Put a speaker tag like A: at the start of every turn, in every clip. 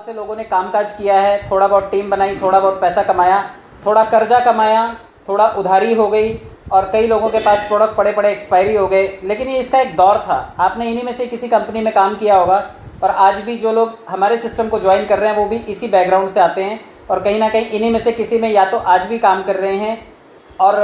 A: से लोगों ने कामकाज किया है, थोड़ा बहुत टीम बनाई, थोड़ा बहुत पैसा कमाया, थोड़ा कर्जा कमाया, थोड़ा उधारी हो गई और कई लोगों के पास प्रोडक्ट पड़े पड़े एक्सपायरी हो गए। लेकिन ये इसका एक दौर था। आपने इन्हीं में से किसी कंपनी में काम किया होगा और आज भी जो लोग हमारे सिस्टम को ज्वाइन कर रहे हैं वो भी इसी बैकग्राउंड से आते हैं और कहीं ना कहीं इन्हीं में से किसी में या तो आज भी काम कर रहे हैं और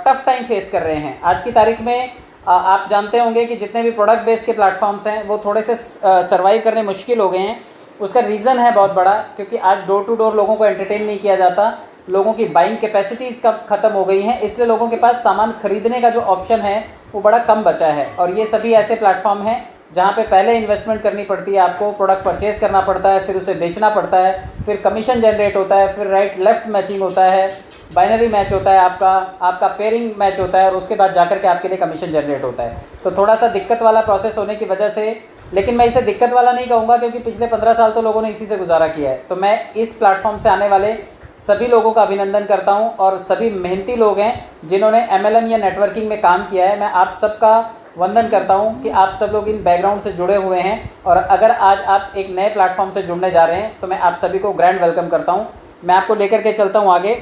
A: टफ़ टाइम फेस कर रहे हैं। आज की तारीख में आप जानते होंगे कि जितने भी प्रोडक्ट बेस के प्लेटफॉर्म्स हैं वो थोड़े से सर्वाइव करने मुश्किल हो गए हैं। उसका रीज़न है बहुत बड़ा, क्योंकि आज डोर टू डोर लोगों को एंटरटेन नहीं किया जाता, लोगों की बाइंग कैपेसिटीज़ का ख़त्म हो गई हैं, इसलिए लोगों के पास सामान खरीदने का जो ऑप्शन है वो बड़ा कम बचा है। और ये सभी ऐसे प्लेटफॉर्म हैं जहाँ पे पहले इन्वेस्टमेंट करनी पड़ती है, आपको प्रोडक्ट परचेज़ करना पड़ता है, फिर उसे बेचना पड़ता है, फिर कमीशन जनरेट होता है, फिर राइट लेफ़्ट मैचिंग होता है, बाइनरी मैच होता है, आपका पेयरिंग मैच होता है और उसके बाद जाकर के आपके लिए कमीशन जनरेट होता है। तो थोड़ा सा दिक्कत वाला प्रोसेस होने की वजह से, लेकिन मैं इसे दिक्कत वाला नहीं कहूँगा क्योंकि पिछले 15 साल तो लोगों ने इसी से गुजारा किया है। तो मैं इस प्लेटफॉर्म से आने वाले सभी लोगों का अभिनंदन करता हूं और सभी मेहनती लोग हैं जिन्होंने MLM या नेटवर्किंग में काम किया है। मैं आप सबका वंदन करता हूं कि आप सब लोग इन बैकग्राउंड से जुड़े हुए हैं और अगर आज आप एक नए प्लेटफॉर्म से जुड़ने जा रहे हैं तो मैं आप सभी को ग्रैंड वेलकम करता हूं। मैं आपको लेकर के चलता हूं आगे।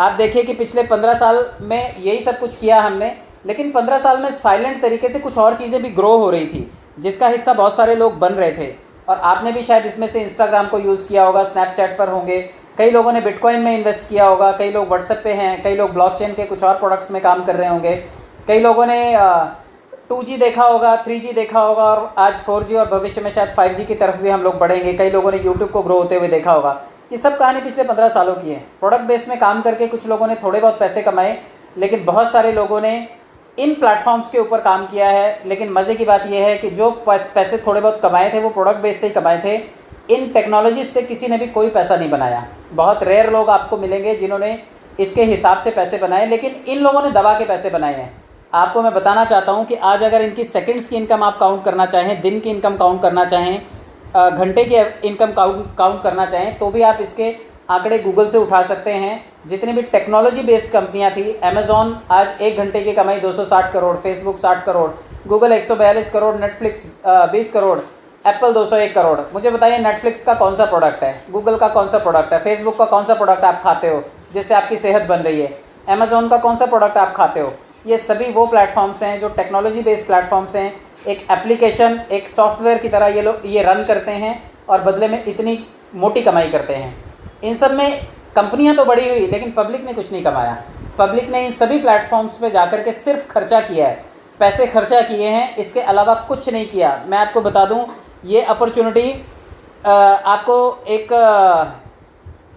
A: आप देखिए कि पिछले 15 साल में यही सब कुछ किया हमने, लेकिन 15 साल में साइलेंट तरीके से कुछ और चीज़ें भी ग्रो हो रही थी जिसका हिस्सा बहुत सारे लोग बन रहे थे। और आपने भी शायद इसमें से इंस्टाग्राम को यूज़ किया होगा, स्नैपचैट पर होंगे, कई लोगों ने बिटकॉइन में इन्वेस्ट किया होगा, कई लोग व्हाट्सएप पे हैं, कई लोग ब्लॉकचेन के कुछ और प्रोडक्ट्स में काम कर रहे होंगे, कई लोगों ने 2G देखा होगा, 3G देखा होगा और आज 4G और भविष्य में शायद 5G की तरफ भी हम लोग बढ़ेंगे। कई लोगों ने यूट्यूब को ग्रो होते हुए देखा होगा। ये सब कहानी पिछले 15 सालों की है। प्रोडक्ट बेस में काम करके कुछ लोगों ने थोड़े बहुत पैसे कमाए, लेकिन बहुत सारे लोगों ने इन प्लेटफॉर्म्स के ऊपर काम किया है। लेकिन मज़े की बात यह है कि जो पैसे थोड़े बहुत कमाए थे वो प्रोडक्ट बेस से ही कमाए थे। इन टेक्नोलॉजीज से किसी ने भी कोई पैसा नहीं बनाया। बहुत रेयर लोग आपको मिलेंगे जिन्होंने इसके हिसाब से पैसे बनाए, लेकिन इन लोगों ने दबा के पैसे बनाए हैं। आपको मैं बताना चाहता हूं कि आज अगर इनकी सेकंड्स की इनकम आप काउंट करना चाहें, दिन की इनकम काउंट करना चाहें, घंटे की इनकम काउंट करना चाहें, तो भी आप इसके आंकड़े गूगल से उठा सकते हैं। जितनी भी टेक्नोलॉजी बेस्ड कंपनियां थी, अमेज़ॉन आज 1 घंटे की कमाई 260 crore, Facebook 60 crore, Google 142 crore, Netflix 20 crore, Apple 201 crore. मुझे बताइए नेटफ्लिक्स का कौन सा प्रोडक्ट है, गूगल का कौन सा प्रोडक्ट है, फेसबुक का कौन सा प्रोडक्ट आप खाते हो जिससे आपकी सेहत बन रही है, अमेज़ॉन का कौन सा प्रोडक्ट आप खाते हो। ये सभी वो प्लेटफॉर्म्स हैं जो टेक्नोलॉजी बेस्ड प्लेटफॉर्म्स हैं। एक एप्लीकेशन, एक सॉफ्टवेयर की तरह ये लोग ये रन करते हैं और बदले में इतनी मोटी कमाई करते हैं। इन सब में कंपनियां तो बड़ी हुई, लेकिन पब्लिक ने कुछ नहीं कमाया। पब्लिक ने इन सभी प्लेटफॉर्म्स पे जाकर के सिर्फ खर्चा किया है, पैसे खर्चा किए हैं, इसके अलावा कुछ नहीं किया। मैं आपको बता दूं, ये अपॉर्चुनिटी आपको एक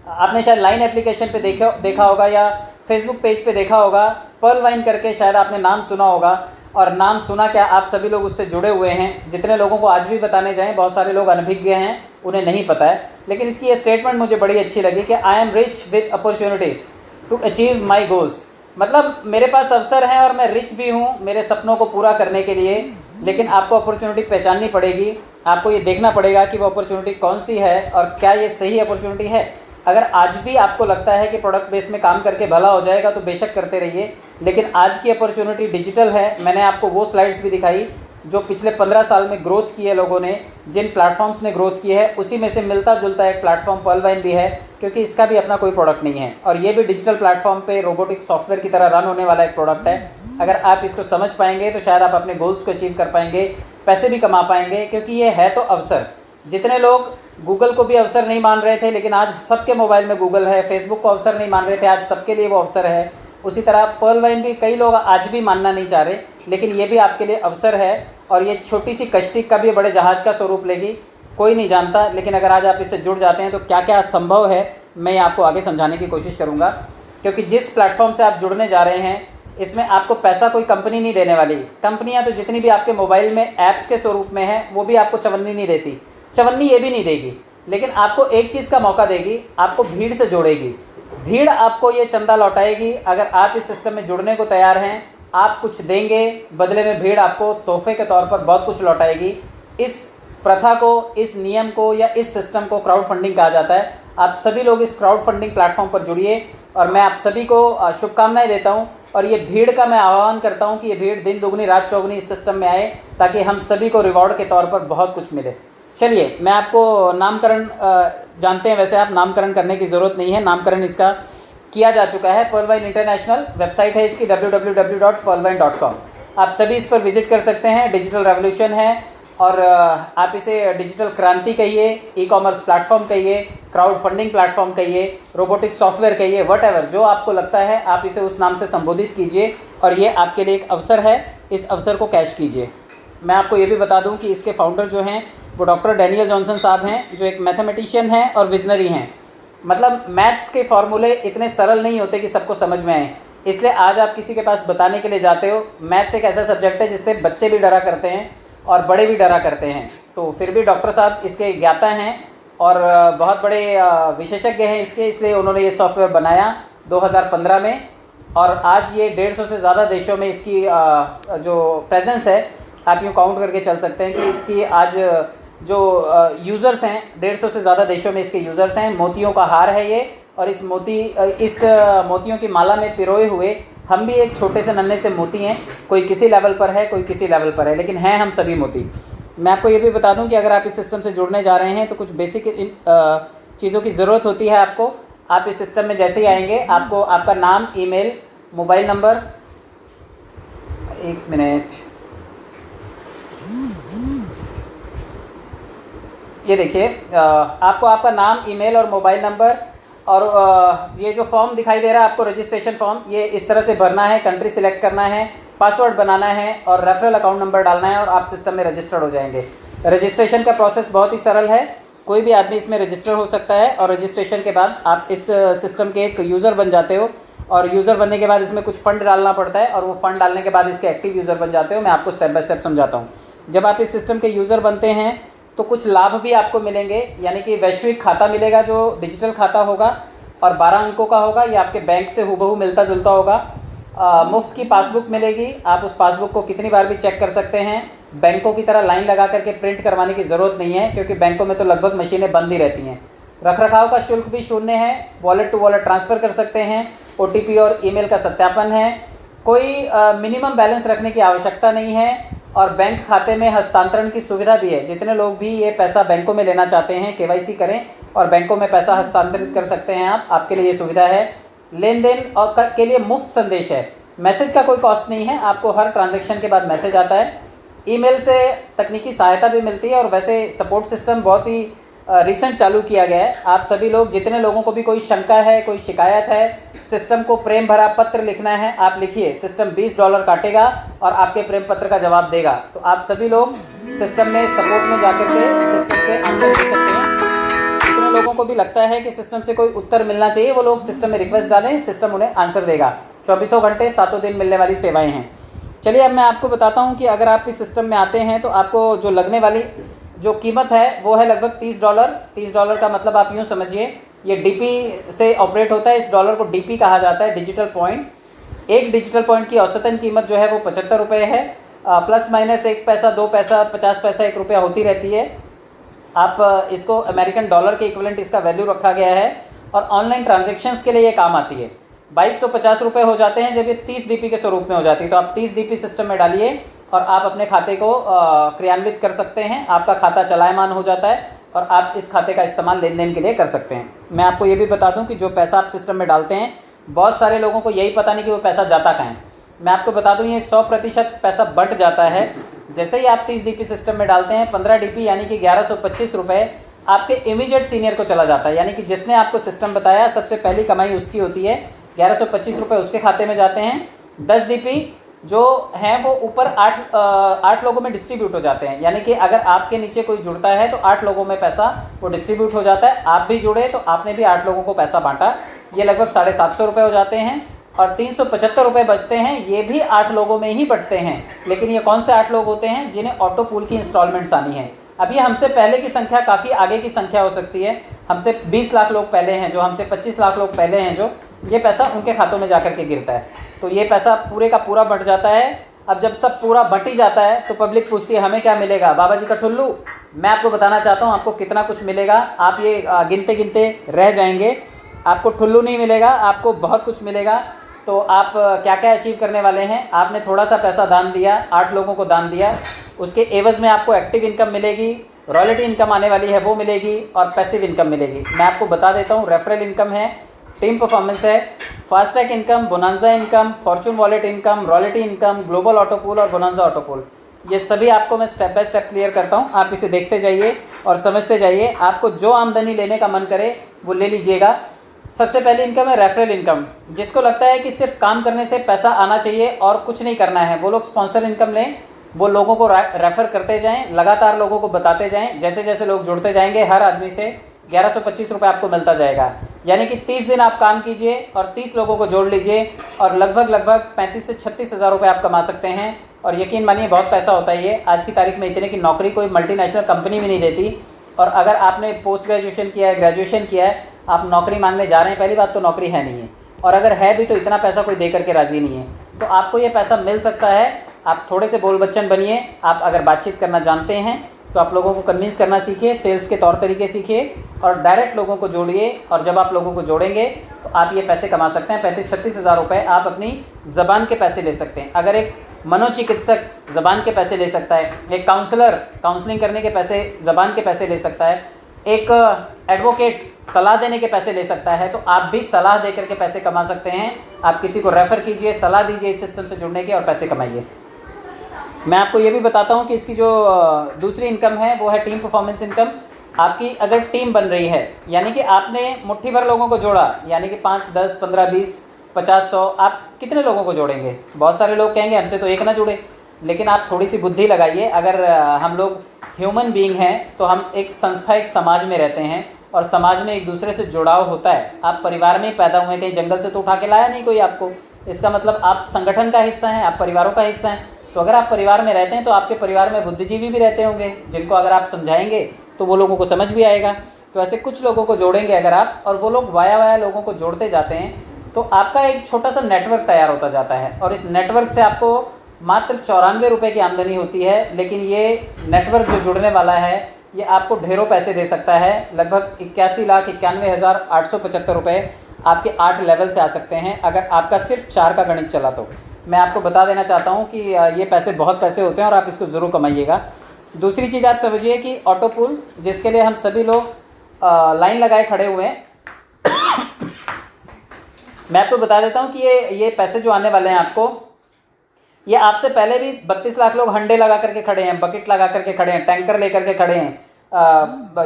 A: आपने शायद लाइन एप्लीकेशन पे देखा होगा या फेसबुक पेज पे देखा होगा, पर्ल वाइन करके शायद आपने नाम सुना होगा। और नाम सुना क्या, आप सभी लोग उससे जुड़े हुए हैं। जितने लोगों को आज भी बताने जाएं, बहुत सारे लोग अनभिज्ञ हैं, उन्हें नहीं पता है। लेकिन इसकी ये स्टेटमेंट मुझे बड़ी अच्छी लगी कि I am rich with opportunities to achieve my goals. मतलब मेरे पास अवसर हैं और मैं रिच भी हूँ मेरे सपनों को पूरा करने के लिए। लेकिन आपको अपॉर्चुनिटी पहचाननी पड़ेगी, आपको ये देखना पड़ेगा कि वो अपॉर्चुनिटी कौन सी है और क्या ये सही अपॉर्चुनिटी है। अगर आज भी आपको लगता है कि प्रोडक्ट बेस में काम करके भला हो जाएगा तो बेशक करते रहिए, लेकिन आज की अपॉर्चुनिटी डिजिटल है। मैंने आपको वो स्लाइड्स भी दिखाई जो पिछले 15 साल में ग्रोथ की है लोगों ने, जिन प्लेटफॉर्म्स ने ग्रोथ की है, उसी में से मिलता जुलता एक प्लेटफॉर्म पर्ल वाइन भी है, क्योंकि इसका भी अपना कोई प्रोडक्ट नहीं है और ये भी डिजिटल प्लेटफॉर्म पे रोबोटिक सॉफ्टवेयर की तरह रन होने वाला एक प्रोडक्ट है। अगर आप इसको समझ पाएंगे तो शायद आप अपने गोल्स को अचीव कर पाएंगे, पैसे भी कमा पाएंगे, क्योंकि ये है तो अवसर। जितने लोग गूगल को भी अवसर नहीं मान रहे थे, लेकिन आज सबके मोबाइल में गूगल है, फेसबुक को अवसर नहीं मान रहे थे, आज सबके लिए वो अवसर है। उसी तरह पर्ल वाइन भी कई लोग आज भी मानना नहीं चाह रहे, लेकिन ये भी आपके लिए अवसर है। और ये छोटी सी कश्ती कभी बड़े जहाज़ का स्वरूप लेगी कोई नहीं जानता, लेकिन अगर आज आप इससे जुड़ जाते हैं तो क्या क्या संभव है मैं आपको आगे समझाने की कोशिश करूँगा। क्योंकि जिस प्लेटफॉर्म से आप जुड़ने जा रहे हैं इसमें आपको पैसा कोई कंपनी नहीं देने वाली। कंपनियाँ तो जितनी भी आपके मोबाइल में ऐप्स के स्वरूप में हैं वो भी आपको चवन्नी नहीं देती, चवन्नी ये भी नहीं देगी, लेकिन आपको एक चीज़ का मौका देगी, आपको भीड़ से जोड़ेगी। भीड़ आपको ये चंदा लौटाएगी। अगर आप इस सिस्टम में जुड़ने को तैयार हैं, आप कुछ देंगे, बदले में भीड़ आपको तोहफे के तौर पर बहुत कुछ लौटाएगी। इस प्रथा को, इस नियम को या इस सिस्टम को क्राउड फंडिंग कहा जाता है। आप सभी लोग इस क्राउड फंडिंग प्लेटफॉर्म पर जुड़िए और मैं आप सभी को शुभकामनाएं देता हूं। और ये भीड़ का मैं आह्वान करता हूं कि ये भीड़ दिन दुगनी रात चौगुनी इस सिस्टम में आए, ताकि हम सभी को रिवॉर्ड के तौर पर बहुत कुछ मिले। चलिए मैं आपको नामकरण जानते हैं, वैसे आप नामकरण करने की ज़रूरत नहीं है, नामकरण इसका किया जा चुका है। पर्ल वाइन इंटरनेशनल वेबसाइट है इसकी www.pearlwine.com। आप सभी इस पर विजिट कर सकते हैं। डिजिटल रेवोल्यूशन है और आप इसे डिजिटल क्रांति कहिए, ई कॉमर्स प्लेटफॉर्म कहिए, क्राउड फंडिंग प्लेटफॉर्म कहिए, रोबोटिक सॉफ्टवेयर कहिए, वटएवर जो आपको लगता है आप इसे उस नाम से संबोधित कीजिए और ये आपके लिए एक अवसर है, इस अवसर को कैश कीजिए। मैं आपको ये भी बता दूं कि इसके फाउंडर जो हैं वो डॉक्टर डैनियल जॉनसन साहब हैं, जो एक मैथमेटिशियन हैं और विजनरी हैं। मतलब मैथ्स के फार्मूले इतने सरल नहीं होते कि सबको समझ में आए, इसलिए आज आप किसी के पास बताने के लिए जाते हो। मैथ्स एक ऐसा सब्जेक्ट है जिससे बच्चे भी डरा करते हैं और बड़े भी डरा करते हैं, तो फिर भी डॉक्टर साहब इसके ज्ञाता हैं और बहुत बड़े विशेषज्ञ हैं इसके, इसलिए उन्होंने ये सॉफ्टवेयर बनाया 2015 में और आज ये 150 से ज़्यादा देशों में इसकी जो प्रेजेंस है आप यूँ काउंट करके चल सकते हैं कि इसकी आज जो यूज़र्स हैं 150 से ज़्यादा देशों में इसके यूज़र्स हैं। मोतियों का हार है ये और इस मोतियों की माला में पिरोए हुए हम भी एक छोटे से नन्हे से मोती हैं। कोई किसी लेवल पर है, कोई किसी लेवल पर है, लेकिन हैं हम सभी मोती। मैं आपको ये भी बता दूं कि अगर आप इस सिस्टम से जुड़ने जा रहे हैं तो कुछ बेसिक चीज़ों की ज़रूरत होती है आपको। आप इस सिस्टम में जैसे ही आएंगे आपको आपका नाम, ईमेल, मोबाइल नंबर, एक मिनट, ये देखिए आपको आपका नाम, ईमेल और मोबाइल नंबर और ये जो फॉर्म दिखाई दे रहा है आपको रजिस्ट्रेशन फॉर्म, ये इस तरह से भरना है। कंट्री सिलेक्ट करना है, पासवर्ड बनाना है और रेफरल अकाउंट नंबर डालना है और आप सिस्टम में रजिस्टर्ड हो जाएंगे। रजिस्ट्रेशन का प्रोसेस बहुत ही सरल है, कोई भी आदमी इसमें रजिस्टर हो सकता है और रजिस्ट्रेशन के बाद आप इस सिस्टम के एक यूज़र बन जाते हो और यूज़र बनने के बाद इसमें कुछ फ़ंड डालना पड़ता है और वो फ़ंड डालने के बाद इसके एक्टिव यूज़र बन जाते हो। मैं आपको स्टेप बाय स्टेप समझाता हूँ। जब आप इस सिस्टम के यूज़र बनते हैं तो कुछ लाभ भी आपको मिलेंगे, यानी कि वैश्विक खाता मिलेगा जो डिजिटल खाता होगा और 12 अंकों का होगा। ये आपके बैंक से हूबहू मिलता जुलता होगा। मुफ्त की पासबुक मिलेगी, आप उस पासबुक को कितनी बार भी चेक कर सकते हैं। बैंकों की तरह लाइन लगा करके प्रिंट करवाने की ज़रूरत नहीं है, क्योंकि बैंकों में तो लगभग मशीनें बंद ही रहती हैं। रखरखाव का शुल्क भी शून्य है, वॉलेट टू वॉलेट ट्रांसफ़र कर सकते हैं, OTP और ईमेल का सत्यापन है, कोई मिनिमम बैलेंस रखने की आवश्यकता नहीं है और बैंक खाते में हस्तांतरण की सुविधा भी है। जितने लोग भी ये पैसा बैंकों में लेना चाहते हैं KYC करें और बैंकों में पैसा हस्तांतरित कर सकते हैं आप, आपके लिए ये सुविधा है। लेन देन और के लिए मुफ्त संदेश है, मैसेज का कोई कॉस्ट नहीं है, आपको हर ट्रांजैक्शन के बाद मैसेज आता है। ईमेल से तकनीकी सहायता भी मिलती है और वैसे सपोर्ट सिस्टम बहुत ही रिसेंट चालू किया गया है। आप सभी लोग, जितने लोगों को भी कोई शंका है, कोई शिकायत है, सिस्टम को प्रेम भरा पत्र लिखना है, आप लिखिए। सिस्टम $20 काटेगा और आपके प्रेम पत्र का जवाब देगा। तो आप सभी लोग सिस्टम में सपोर्ट में जाकर के सिस्टम से आंसर दे सकते हैं। जितने लोगों को भी लगता है कि सिस्टम से कोई उत्तर मिलना चाहिए वो लोग सिस्टम में रिक्वेस्ट डालें, सिस्टम उन्हें आंसर देगा। 24 घंटे 7 दिन मिलने वाली सेवाएँ हैं। चलिए अब मैं आपको बताता हूँ कि अगर आप इस सिस्टम में आते हैं तो आपको जो लगने वाली जो कीमत है वो है लगभग $30। $30 का मतलब आप यूँ समझिए, ये DP से ऑपरेट होता है। इस डॉलर को DP कहा जाता है, डिजिटल पॉइंट। एक डिजिटल पॉइंट की औसतन कीमत जो है वो 75 रुपये है, प्लस माइनस 1 पैसा 2 पैसा 50 पैसा 1 रुपया होती रहती है। आप इसको अमेरिकन डॉलर के इक्विवेलेंट इसका वैल्यू रखा गया है और ऑनलाइन ट्रांजेक्शन्स के लिए ये काम आती है। 2250 रुपये हो जाते हैं जब ये 30 DP के स्वरूप में हो जाती है। तो आप 30 DP सिस्टम में डालिए और आप अपने खाते को क्रियान्वित कर सकते हैं। आपका खाता चलायमान हो जाता है और आप इस खाते का इस्तेमाल लेन देन के लिए कर सकते हैं। मैं आपको ये भी बता दूं कि जो पैसा आप सिस्टम में डालते हैं, बहुत सारे लोगों को यही पता नहीं कि वो पैसा जाता कहाँ है। मैं आपको बता दूं ये 100% पैसा बट जाता है। जैसे ही आप 30 DP सिस्टम में डालते हैं, 15 DP यानी कि 1125 रुपये आपके इमीडिएट सीनियर को चला जाता है। यानी कि जिसने आपको सिस्टम बताया सबसे पहली कमाई उसकी होती है। 1125 रुपये उसके खाते में जाते हैं। 10 DP जो हैं वो ऊपर 8 लोगों में डिस्ट्रीब्यूट हो जाते हैं। यानी कि अगर आपके नीचे कोई जुड़ता है तो 8 लोगों में पैसा वो डिस्ट्रीब्यूट हो जाता है। आप भी जुड़े तो आपने भी 8 लोगों को पैसा बांटा। ये लगभग 750 रुपये हो जाते हैं और 375 रुपये बचते हैं। ये भी 8 लोगों में ही बटते हैं। लेकिन ये कौन से 8 लोग होते हैं? जिन्हें ऑटो पूल की इंस्टॉलमेंट्स आनी है। अब ये हमसे पहले की संख्या काफ़ी आगे की संख्या हो सकती है। हमसे 20 लाख लोग पहले हैं जो, हमसे 25 लाख लोग पहले हैं जो, ये पैसा उनके खातों में जाकर के गिरता है। तो ये पैसा पूरे का पूरा बट जाता है। अब जब सब पूरा बट ही जाता है तो पब्लिक पूछती है हमें क्या मिलेगा? बाबा जी का ठुल्लू। मैं आपको बताना चाहता हूँ आपको कितना कुछ मिलेगा। आप ये गिनते गिनते रह जाएंगे। आपको ठुल्लू नहीं मिलेगा, आपको बहुत कुछ मिलेगा। तो आप क्या क्या अचीव करने वाले हैं? आपने थोड़ा सा पैसा दान दिया, 8 लोगों को दान दिया, उसके एवज़ में आपको एक्टिव इनकम मिलेगी, रॉयल्टी इनकम आने वाली है वो मिलेगी और पैसिव इनकम मिलेगी। मैं आपको बता देता हूँ, रेफरल इनकम है, टीम परफॉर्मेंस है, fast track income, bonanza income, Fortune wallet income, royalty income, global auto pool और बोनांजा ऑटो पूल, ये सभी आपको मैं स्टेप बाय स्टेप क्लियर करता हूँ। आप इसे देखते जाइए और समझते जाइए। आपको जो आमदनी लेने का मन करे वो ले लीजिएगा। सबसे पहली इनकम है रेफरल इनकम। जिसको लगता है कि सिर्फ काम करने से पैसा आना चाहिए और कुछ नहीं करना है, वो लोग स्पॉन्सर इनकम लें। वो लोगों को रेफ़र करते जाएं, लगातार लोगों को बताते जाएं। जैसे जैसे लोग जुड़ते जाएंगे हर आदमी से 1125 रुपये आपको मिलता जाएगा। यानी कि 30 दिन आप काम कीजिए और 30 लोगों को जोड़ लीजिए और लगभग 35 से 36 हज़ार रुपये आप कमा सकते हैं। और यकीन मानिए बहुत पैसा होता है ये। आज की तारीख में इतने की नौकरी कोई मल्टीनेशनल कंपनी भी नहीं देती। और अगर आपने पोस्ट ग्रेजुएशन किया है, ग्रेजुएशन किया है, आप नौकरी मांगने जा रहे हैं, पहली बात तो नौकरी है नहीं है, और अगर है भी तो इतना पैसा कोई दे करके राज़ी नहीं है। तो आपको ये पैसा मिल सकता है। आप थोड़े से बोल बच्चन बनिए। आप अगर बातचीत करना जानते हैं तो आप लोगों को कन्विंस करना सीखिए, सेल्स के तौर तरीके सीखिए और डायरेक्ट लोगों को जोड़िए। और जब आप लोगों को जोड़ेंगे तो आप ये पैसे कमा सकते हैं। 35-36 हज़ार रुपये आप अपनी ज़बान के पैसे ले सकते हैं। अगर एक मनोचिकित्सक ज़बान के पैसे ले सकता है, एक काउंसलर काउंसलिंग करने के पैसे ज़बान के पैसे ले सकता है, एक एडवोकेट सलाह देने के पैसे ले सकता है, तो आप भी सलाह दे करके पैसे कमा सकते हैं। आप किसी को रेफ़र कीजिए, सलाह दीजिए इस सिस्टम से जुड़ने की और पैसे कमाइए। मैं आपको ये भी बताता हूँ कि इसकी जो दूसरी इनकम है वो है टीम परफॉर्मेंस इनकम। आपकी अगर टीम बन रही है, यानी कि आपने मुट्ठी भर लोगों को जोड़ा, यानी कि 5, 10, 15, 20, 50, 100, आप कितने लोगों को जोड़ेंगे? बहुत सारे लोग कहेंगे हमसे तो एक ना जुड़े, लेकिन आप थोड़ी सी बुद्धि लगाइए। अगर हम लोग ह्यूमन बीइंग हैं तो हम एक संस्था, एक समाज में रहते हैं और समाज में एक दूसरे से जुड़ाव होता है। आप परिवार में ही पैदा हुए, कहीं जंगल से तो उठा के लाया नहीं कोई आपको। इसका मतलब आप संगठन का हिस्सा हैं, आप परिवारों का हिस्सा हैं। तो अगर आप परिवार में रहते हैं तो आपके परिवार में बुद्धिजीवी भी रहते होंगे, जिनको अगर आप समझाएंगे तो वो लोगों को समझ भी आएगा। तो ऐसे कुछ लोगों को जोड़ेंगे अगर आप, और वो लोग वाया लोगों को जोड़ते जाते हैं, तो आपका एक छोटा सा नेटवर्क तैयार होता जाता है। और इस नेटवर्क से आपको मात्र 94 रुपये की आमदनी होती है। लेकिन ये नेटवर्क जो जुड़ने वाला है ये आपको ढेरों पैसे दे सकता है। लगभग 81,91,875 रुपये आपके 8 लेवल से आ सकते हैं अगर आपका सिर्फ 4 का गणित चला तो। मैं आपको बता देना चाहता हूँ कि ये पैसे बहुत पैसे होते हैं और आप इसको ज़रूर कमाइएगा। दूसरी चीज़ आप समझिए कि ऑटो पूल, जिसके लिए हम सभी लोग लाइन लगाए खड़े हुए हैं। मैं आपको बता देता हूँ कि ये पैसे जो आने वाले हैं आपको, ये आपसे पहले भी 32 लाख लोग हंडे लगा करके खड़े हैं, बकेट लगा करके खड़े हैं, टैंकर लेकर के खड़े हैं,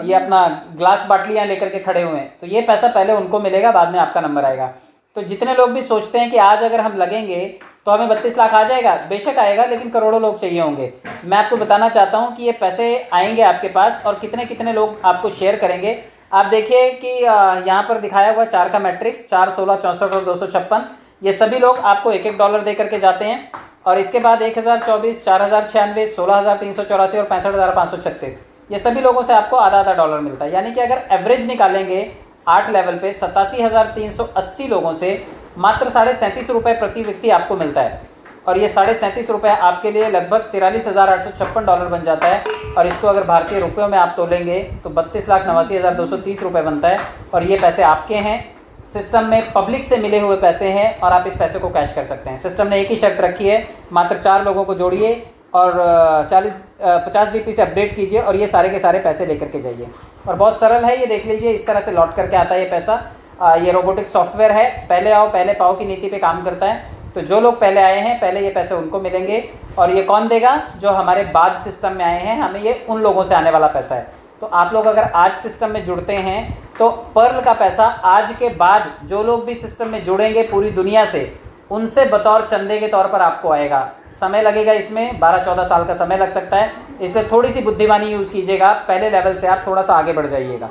A: ये अपना ग्लास बाटलियाँ लेकर के खड़े हुए हैं। तो ये पैसा पहले उनको मिलेगा, बाद में आपका नंबर आएगा। तो जितने लोग भी सोचते हैं कि आज अगर हम लगेंगे तो हमें 32 लाख आ जाएगा, बेशक आएगा, लेकिन करोड़ों लोग चाहिए होंगे। मैं आपको बताना चाहता हूँ कि ये पैसे आएंगे आपके पास और कितने कितने लोग आपको शेयर करेंगे। आप देखिए कि यहाँ पर दिखाया हुआ 4 का मैट्रिक्स, 4, 16, 64 और 256, ये सभी लोग आपको $1 दे करके जाते हैं। और इसके बाद 1024, 4096, 16384 और 65,536, ये सभी लोगों से आपको आधा $1 मिलता है। यानी कि अगर एवरेज निकालेंगे 8 लेवल पे 87,380 लोगों से मात्र 37.5 रुपये प्रति व्यक्ति आपको मिलता है। और ये 37.5 रुपये आपके लिए लगभग $43,856 बन जाता है। और इसको अगर भारतीय रुपयों में आप तोलेंगे तो 32,89,230 रुपये बनता है। और ये पैसे आपके हैं, सिस्टम में पब्लिक से मिले हुए पैसे हैं और आप इस पैसे को कैश कर सकते हैं। सिस्टम ने एक ही शर्त रखी है, मात्र 4 लोगों को जोड़िए और 50 DP से अपडेट कीजिए और ये सारे के सारे पैसे लेकर के जाइए। और बहुत सरल है, ये देख लीजिए, इस तरह से लौट करके आता है ये पैसा। ये रोबोटिक सॉफ्टवेयर है, पहले आओ पहले पाओ की नीति पे काम करता है। तो जो लोग पहले आए हैं पहले ये पैसे उनको मिलेंगे। और ये कौन देगा? जो हमारे बाद सिस्टम में आए हैं, हमें ये उन लोगों से आने वाला पैसा है। तो आप लोग अगर आज सिस्टम में जुड़ते हैं तो पर्ल का पैसा आज के बाद जो लोग भी सिस्टम में जुड़ेंगे पूरी दुनिया से, उनसे बतौर चंदे के तौर पर आपको आएगा। समय लगेगा, इसमें 12-14 साल का समय लग सकता है, इसलिए थोड़ी सी बुद्धिमानी यूज़ कीजिएगा। पहले लेवल से आप थोड़ा सा आगे बढ़ जाइएगा।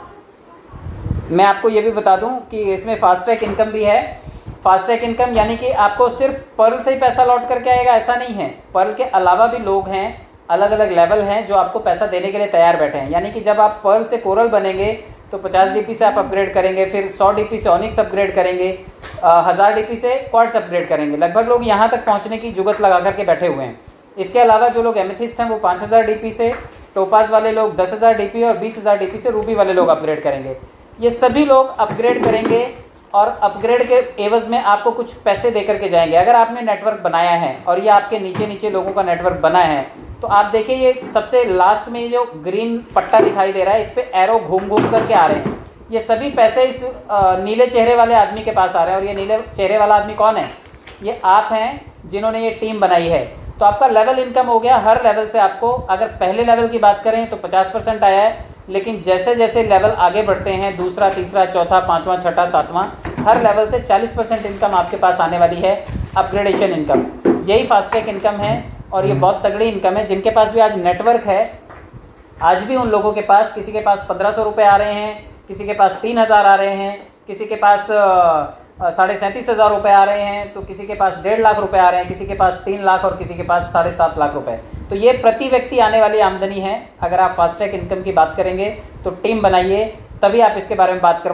A: मैं आपको ये भी बता दूं कि इसमें फास्ट ट्रैक इनकम भी है। फास्ट ट्रैक इनकम यानी कि आपको सिर्फ पर्ल से ही पैसा लौट करके आएगा ऐसा नहीं है। पर्ल के अलावा भी लोग हैं, अलग अलग लेवल हैं जो आपको पैसा देने के लिए तैयार बैठे हैं। यानी कि जब आप पर्ल से कोरल बनेंगे तो 50 DP से आप अपग्रेड करेंगे, फिर 100 DP से ऑनिक्स अपग्रेड करेंगे, 1000 DP से क्वार्ट्ज अपग्रेड करेंगे। लगभग लोग यहाँ तक पहुँचने की जुगत लगा करके बैठे हुए हैं। इसके अलावा जो लोग एमेथिस्ट हैं वो 5000 DP से, टोपाज वाले लोग 10,000 DP और 20,000 DP से रूबी वाले लोग अपग्रेड करेंगे। ये सभी लोग अपग्रेड करेंगे और अपग्रेड के एवज में आपको कुछ पैसे दे करके जाएंगे। अगर आपने नेटवर्क बनाया है और ये आपके नीचे नीचे लोगों का नेटवर्क बना है, तो आप देखिए ये सबसे लास्ट में जो ग्रीन पट्टा दिखाई दे रहा है, इस पर एरो घूम घूम करके आ रहे हैं। ये सभी पैसे इस नीले चेहरे वाले आदमी के पास आ रहे हैं। और ये नीले चेहरे वाला आदमी कौन है? ये आप हैं जिन्होंने ये टीम बनाई है। तो आपका लेवल इनकम हो गया। हर लेवल से आपको, अगर पहले लेवल की बात करें तो 50% आया है, लेकिन जैसे जैसे लेवल आगे बढ़ते हैं, दूसरा, तीसरा, चौथा, पाँचवा, छठा, सातवां, हर लेवल से 40% इनकम आपके पास आने वाली है, अपग्रेडेशन इनकम। यही फास्टैग इनकम है और ये बहुत तगड़ी इनकम है। जिनके पास भी आज नेटवर्क है, आज भी उन लोगों के पास, किसी के पास 1500 रुपये आ रहे हैं, किसी के पास 3000 आ रहे हैं, किसी के पास 37,500 रुपये आ रहे हैं, तो किसी के पास 1.5 लाख रुपए आ रहे हैं, किसी के पास 3 लाख और किसी के पास 7.5 लाख रुपए। तो ये प्रति व्यक्ति आने वाली आमदनी है। अगर आप फास्टैग इनकम की बात करेंगे तो टीम बनाइए, तभी आप इसके बारे में बात कर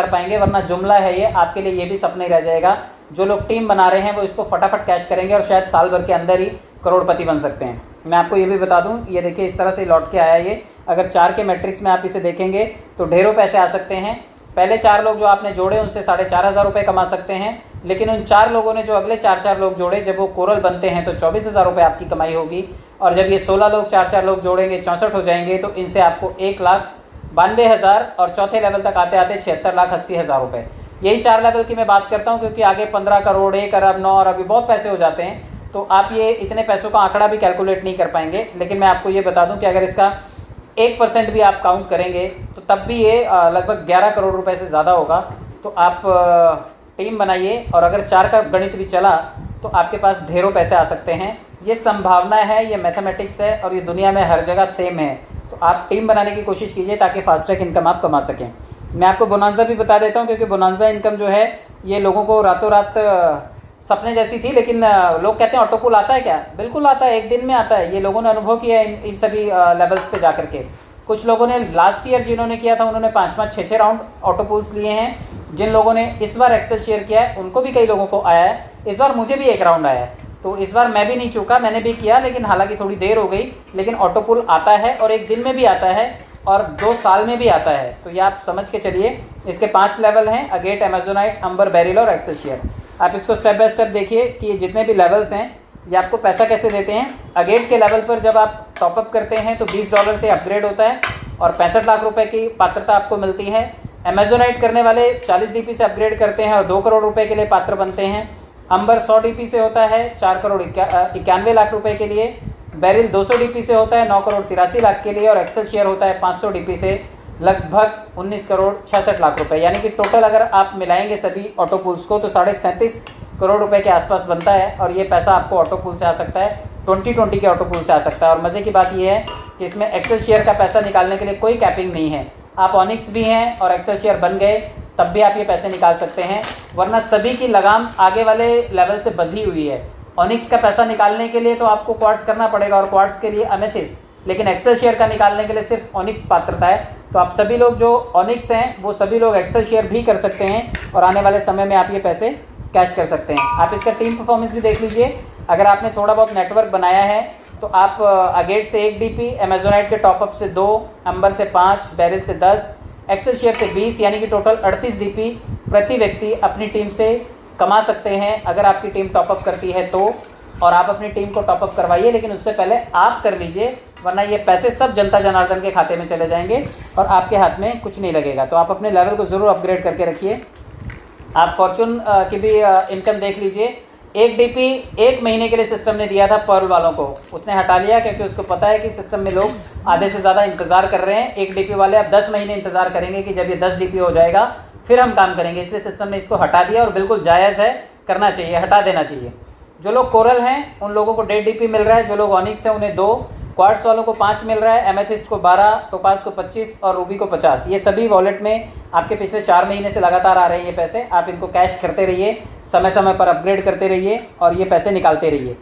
A: पाएंगे, वरना जुमला है ये, आपके लिए ये भी सपना ही रह जाएगा। जो लोग टीम बना रहे हैं वो इसको फटाफट कैश करेंगे और शायद साल भर के अंदर ही करोड़पति बन सकते हैं। मैं आपको ये भी बता दूं, ये देखिए इस तरह से लौट के आया ये। अगर 4 के मैट्रिक्स में आप इसे देखेंगे तो ढेरों पैसे आ सकते हैं। पहले 4 लोग जो आपने जोड़े उनसे 4,500 रुपये कमा सकते हैं, लेकिन उन 4 लोगों ने जो अगले 4 लोग जोड़े, जब वो कोरल बनते हैं तो 24,000 रुपये आपकी कमाई होगी। और जब ये 16 लोग 4 लोग जोड़ेंगे 64 हो जाएंगे, तो इनसे आपको 1,92,000 और चौथे लेवल तक आते आते 76,80,000 रुपये। यही 4 लेवल की मैं बात करता हूँ, क्योंकि आगे 15 करोड़, 1 अरब, 9 अरब, अभी बहुत पैसे हो जाते हैं। तो आप ये इतने पैसों का आंकड़ा भी कैलकुलेट नहीं कर पाएंगे। लेकिन मैं आपको ये बता दूं कि अगर इसका 1% भी आप काउंट करेंगे तो तब भी ये लगभग 11 करोड़ रुपए से ज़्यादा होगा। तो आप टीम बनाइए, और अगर 4 का गणित भी चला तो आपके पास ढेरों पैसे आ सकते हैं। ये संभावना है, ये मैथमेटिक्स है, और ये दुनिया में हर जगह सेम है। तो आप टीम बनाने की कोशिश कीजिए ताकि फास्टैग इनकम आप कमा सकें। मैं आपको बोनांजा भी बता देता हूँ, क्योंकि बोनांजा इनकम जो है ये लोगों को रातों रात सपने जैसी थी। लेकिन लोग कहते हैं ऑटो पुल आता है क्या? बिल्कुल आता है, एक दिन में आता है। ये लोगों ने अनुभव किया है इन सभी लेवल्स पे जाकर के। कुछ लोगों ने लास्ट ईयर जिन्होंने किया था उन्होंने 5-5, 6-6 राउंड ऑटो पुल्स लिए हैं। जिन लोगों ने इस बार एक्सेल शेयर किया है उनको भी कई लोगों को आया है। इस बार मुझे भी 1 राउंड आया है, तो इस बार मैं भी नहीं चूका, मैंने भी किया, लेकिन हालांकि थोड़ी देर हो गई। लेकिन ऑटो पुल आता है, और एक दिन में भी आता है, और 2 साल में भी आता है। तो ये आप समझ के चलिए। इसके 5 लेवल हैं: अगेट, अमेजोनाइट, अंबर, बेरिल और एक्सेल शेयर। आप इसको स्टेप बाय स्टेप देखिए कि ये जितने भी लेवल्स हैं ये आपको पैसा कैसे देते हैं। अगेट के लेवल पर जब आप टॉपअप करते हैं तो $20 से अपग्रेड होता है और 65 लाख रुपए की पात्रता आपको मिलती है। अमेजोनाइट करने वाले 40 DP से अपग्रेड करते हैं और 2 करोड़ रुपए के लिए पात्र बनते हैं। अंबर 100 DP से होता है 4 करोड़ 91 लाख रुपए के लिए। बेरिल 200 DP से होता है 9 करोड़ 83 लाख के लिए। और एक्सेल शेयर होता है 500 DP से लगभग 19 करोड़ 66 लाख रुपए। यानी कि टोटल अगर आप मिलाएंगे सभी ऑटो पूल्स को तो 37.5 करोड़ रुपए के आसपास बनता है। और ये पैसा आपको ऑटो पूल से आ सकता है, 2020 के ऑटो पूल से आ सकता है। और मज़े की बात ये है कि इसमें एक्सेल शेयर का पैसा निकालने के लिए कोई कैपिंग नहीं है। आप ऑनिक्स भी हैं और एक्सेल शेयर बन गए तब भी आप ये पैसे निकाल सकते हैं, वरना सभी की लगाम आगे वाले लेवल से बंधी हुई है। ऑनिक्स का पैसा निकालने के लिए तो आपको क्वार्ट्स करना पड़ेगा और क्वार्ट्स के लिए अमेथिस्ट, लेकिन एक्सेल शेयर का निकालने के लिए सिर्फ ऑनिक्स पात्रता है। तो आप सभी लोग जो ऑनिक्स हैं वो सभी लोग एक्सेल शेयर भी कर सकते हैं और आने वाले समय में आप ये पैसे कैश कर सकते हैं। आप इसका टीम परफॉर्मेंस भी देख लीजिए। अगर आपने थोड़ा बहुत नेटवर्क बनाया है तो आप अगेट से 1 DP, अमेजोनाइट के टॉपअप से 2, अंबर से 5, बेरिल से 10, एक्सेल शेयर से 20, यानी कि टोटल 38 DP प्रति व्यक्ति अपनी टीम से कमा सकते हैं अगर आपकी टीम टॉपअप करती है तो। और आप अपनी टीम को टॉपअप करवाइए, लेकिन उससे पहले आप कर लीजिए, वरना ये पैसे सब जनता जनार्दन के खाते में चले जाएंगे और आपके हाथ में कुछ नहीं लगेगा। तो आप अपने लेवल को ज़रूर अपग्रेड करके रखिए। आप फॉर्चून की भी इनकम देख लीजिए। 1 DP 1 महीने के लिए सिस्टम ने दिया था पर्ल वालों को, उसने हटा लिया क्योंकि उसको पता है कि सिस्टम में लोग आधे से ज़्यादा इंतज़ार कर रहे हैं। 1 DP वाले अब 10 महीने इंतज़ार करेंगे कि जब ये 10 DP हो जाएगा फिर हम काम करेंगे, इसलिए सिस्टम ने इसको हटा दिया और बिल्कुल जायज़ है, करना चाहिए, हटा देना चाहिए। जो लोग कोरल हैं उन लोगों को 1.5 DP मिल रहा है, जो लोग ऑनिक्स हैं उन्हें 2, क्वार्ट्स वालों को 5 मिल रहा है, एमेथिस्ट को 12, टोपाज को 25 और रूबी को 50। ये सभी वॉलेट में आपके पिछले 4 महीने से लगातार आ रहे हैं ये पैसे। आप इनको कैश करते रहिए, समय समय पर अपग्रेड करते रहिए और ये पैसे निकालते रहिए।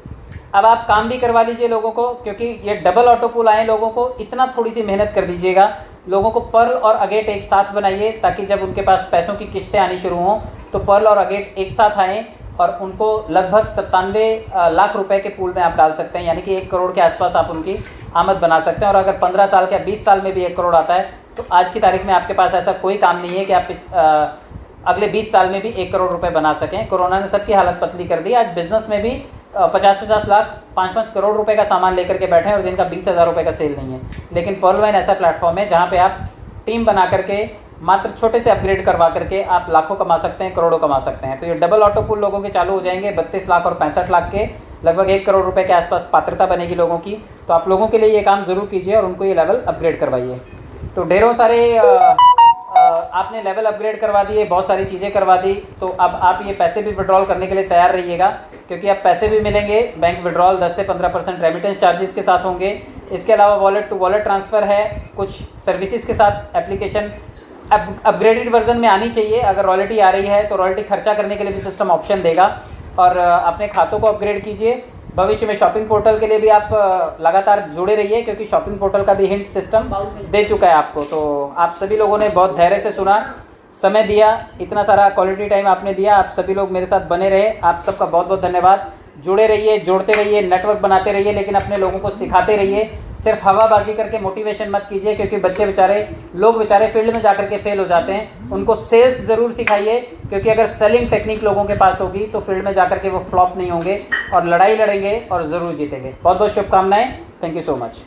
A: अब आप काम भी करवा लीजिए लोगों को, क्योंकि ये डबल ऑटो पूल आए लोगों को, इतना थोड़ी सी मेहनत कर दीजिएगा। लोगों को पर्ल और अगेट एक साथ बनाइए ताकि जब उनके पास पैसों की किस्तें आनी शुरू हों तो पर्ल और अगेट एक साथ आएँ और उनको लगभग 97 लाख रुपए के पूल में आप डाल सकते हैं, यानी कि 1 करोड़ के आसपास आप उनकी आमद बना सकते हैं। और अगर 15 साल या 20 साल में भी 1 करोड़ आता है तो आज की तारीख में आपके पास ऐसा कोई काम नहीं है कि आप अगले 20 साल में भी 1 करोड़ रुपए बना सकें। कोरोना ने सबकी हालत पतली कर दी। आज बिजनेस में भी 50-50 लाख 5-5 करोड़ रुपए का सामान लेकर के बैठे हैं और जिनका 20,000 रुपये का सेल नहीं है। लेकिन पर्ल वाइन ऐसा प्लेटफॉर्म है जहाँ पे आप टीम बना करके मात्र छोटे से अपग्रेड करवा करके आप लाखों कमा सकते हैं, करोड़ों कमा सकते हैं। तो ये डबल ऑटो पूल लोगों के चालू हो जाएंगे 32 लाख और 65 लाख के, लगभग 1 करोड़ रुपए के आसपास पात्रता बनेगी लोगों की। तो आप लोगों के लिए ये काम ज़रूर कीजिए और उनको ये लेवल अपग्रेड करवाइए। तो ढेरों सारे आपने लेवल अपग्रेड करवा दिए, बहुत सारी चीज़ें करवा दी। तो अब आप ये पैसे भी विड्रॉल करने के लिए तैयार रहिएगा, क्योंकि अब पैसे भी मिलेंगे। बैंक विड्रॉल 10 से 15% रेमिटेंस चार्जेस के साथ होंगे। इसके अलावा वॉलेट टू वॉलेट ट्रांसफ़र है, कुछ सर्विसेज के साथ एप्लीकेशन अपग्रेडेड वर्जन में आनी चाहिए। अगर रॉयल्टी आ रही है तो रॉयल्टी खर्चा करने के लिए भी सिस्टम ऑप्शन देगा। और अपने खातों को अपग्रेड कीजिए। भविष्य में शॉपिंग पोर्टल के लिए भी आप लगातार जुड़े रहिए, क्योंकि शॉपिंग पोर्टल का भी हिंट सिस्टम दे चुका है आपको। तो आप सभी लोगों ने बहुत धैर्य से सुना, समय दिया, इतना सारा क्वालिटी टाइम आपने दिया। आप सभी लोग मेरे साथ बने रहे, आप सबका बहुत बहुत धन्यवाद। जुड़े रहिए, जोड़ते रहिए, नेटवर्क बनाते रहिए, लेकिन अपने लोगों को सिखाते रहिए। सिर्फ हवाबाजी करके मोटिवेशन मत कीजिए, क्योंकि लोग बेचारे फील्ड में जाकर के फेल हो जाते हैं। उनको सेल्स ज़रूर सिखाइए, क्योंकि अगर सेलिंग टेक्निक लोगों के पास होगी तो फील्ड में जाकर के वो फ्लॉप नहीं होंगे और लड़ाई लड़ेंगे और ज़रूर जीतेंगे। बहुत बहुत शुभकामनाएं। Thank you so much.